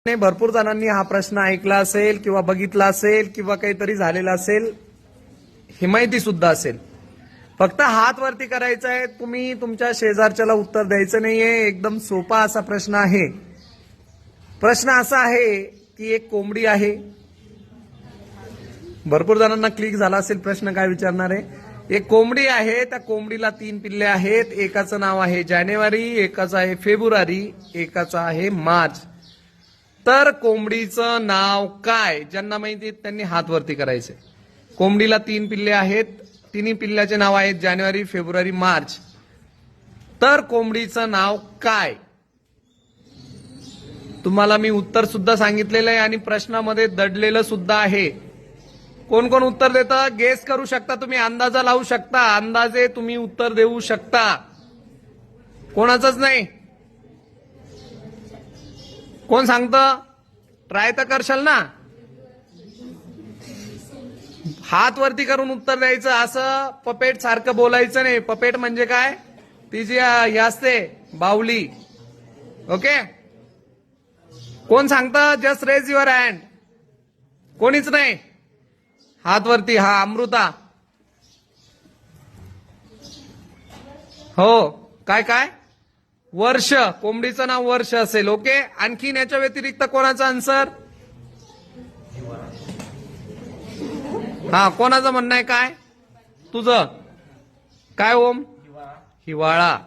भरपूर जणांनी हा प्रश्न ऐकला असेल किंवा बघितला असेल किंवा काहीतरी झालेला असेल, ही माहिती सुद्धा असेल. फक्त हात वरती करायचा आहे. तुम्ही तुमच्या शेजारच्याला उत्तर द्यायचं नाहीये. एकदम सोपा असा प्रश्न आहे. प्रश्न असा आहे की एक कोंबडी आहे. भरपूर जणांना क्लिक झाला असेल. प्रश्न काय विचारणार आहे? एक कोंबडी आहे. त्या कोंबडीला 3 पिल्ले आहेत. एकाचं नाव आहे जानेवारी, एकाचं आहे फेब्रुवारी, एकाचं आहे मार्च. तर कोंबडीचं नाव काय? ज्यांना माहिती त्यांनी हात वरती करायचे. कोंबडीला 3 पिल्ले आहेत. तिन्ही पिल्ल्याचे नाव आहेत जानेवारी, फेब्रुवारी, मार्च. तर कोंबडीचं नाव काय? तुम्हाला मी उत्तर सुद्धा सांगितलेलं आहे आणि प्रश्नामध्ये दडलेलं सुद्धा आहे. कोण कोण उत्तर देतं? गेस करू शकता तुम्ही, अंदाजा लावू शकता, अंदाजे तुम्ही उत्तर देऊ शकता. कोणाचंच नाही. कोण सांगतं? ट्राय तर करशाल ना. हात वरती करून उत्तर द्यायचं. असं पपेट सारखं बोलायचं नाही. पपेट म्हणजे काय? ती जी हे असते बाहुली. ओके. कोण सांगतं? Just raise your hand. कोणीच नाही. हात वरती. हा अमृता. हो. काय काय? वर्ष. कोंबडीचं नाव वर्ष असेल. ओके. आणखीन याच्या व्यतिरिक्त कोणाचा आन्सर? हा, कोणाचं म्हणणं आहे? काय तुझं? काय ओम? हिवाळा.